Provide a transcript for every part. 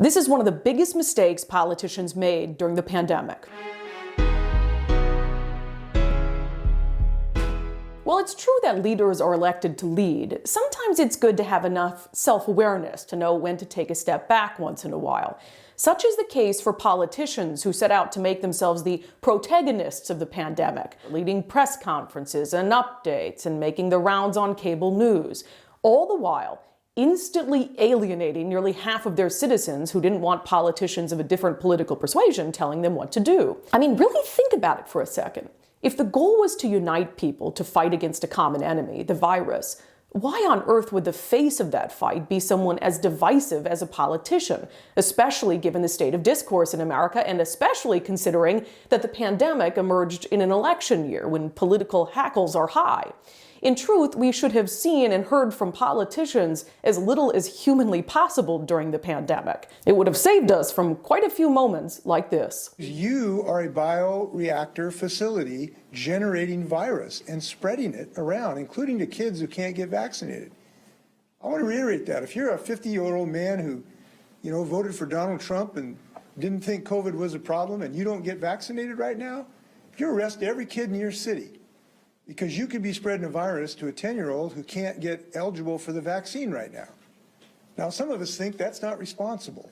This is one of the biggest mistakes politicians made during the pandemic. While it's true that leaders are elected to lead, sometimes it's good to have enough self-awareness to know when to take a step back once in a while. Such is the case for politicians who set out to make themselves the protagonists of the pandemic, leading press conferences and updates and making the rounds on cable news, all the while instantly alienating nearly half of their citizens who didn't want politicians of a different political persuasion telling them what to do. I mean, really think about it for a second. If the goal was to unite people to fight against a common enemy, the virus, why on earth would the face of that fight be someone as divisive as a politician, especially given the state of discourse in America and especially considering that the pandemic emerged in an election year when political hackles are high? In truth, we should have seen and heard from politicians as little as humanly possible during the pandemic. It would have saved us from quite a few moments like this. You are a bioreactor facility generating virus and spreading it around, including to kids who can't get vaccinated. I want to reiterate that. If you're a 50-year-old man who, voted for Donald Trump and didn't think COVID was a problem and you don't get vaccinated right now, you arrest every kid in your city, because you could be spreading a virus to a 10-year-old who can't get eligible for the vaccine right now. Now, some of us think that's not responsible.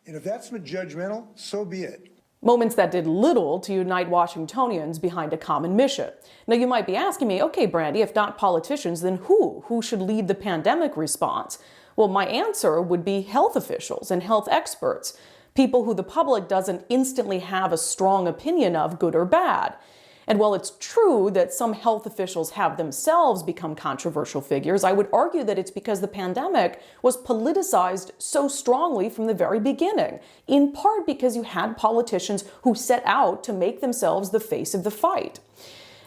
And if that's judgmental, so be it. Moments that did little to unite Washingtonians behind a common mission. Now, you might be asking me, okay, Brandy, if not politicians, then who? Who should lead the pandemic response? Well, my answer would be health officials and health experts, people who the public doesn't instantly have a strong opinion of, good or bad. And while it's true that some health officials have themselves become controversial figures, I would argue that it's because the pandemic was politicized so strongly from the very beginning, in part because you had politicians who set out to make themselves the face of the fight.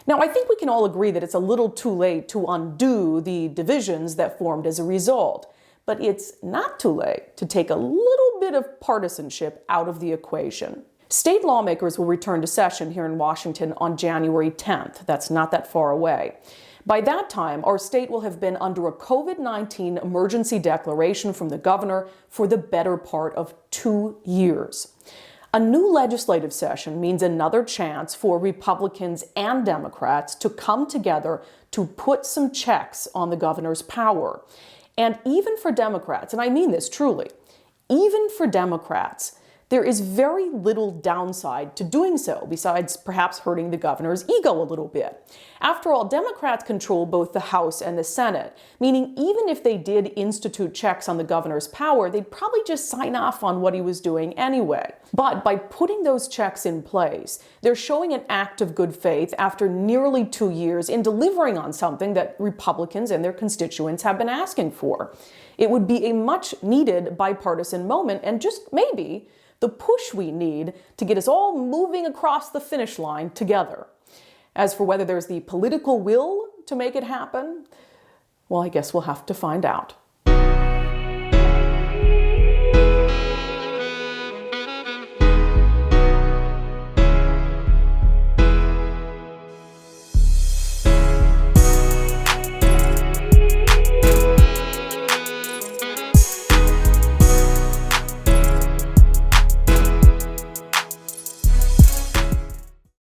Now, I think we can all agree that it's a little too late to undo the divisions that formed as a result, but it's not too late to take a little bit of partisanship out of the equation. State lawmakers will return to session here in Washington on January 10th. That's not that far away. By that time, our state will have been under a COVID-19 emergency declaration from the governor for the better part of 2 years. A new legislative session means another chance for Republicans and Democrats to come together to put some checks on the governor's power. And even for Democrats, and I mean this truly, even for Democrats, there is very little downside to doing so, besides perhaps hurting the governor's ego a little bit. After all, Democrats control both the House and the Senate, meaning even if they did institute checks on the governor's power, they'd probably just sign off on what he was doing anyway. But by putting those checks in place, they're showing an act of good faith after nearly 2 years in delivering on something that Republicans and their constituents have been asking for. It would be a much-needed bipartisan moment, and just maybe the push we need to get us all moving across the finish line together. As for whether there's the political will to make it happen, well, I guess we'll have to find out.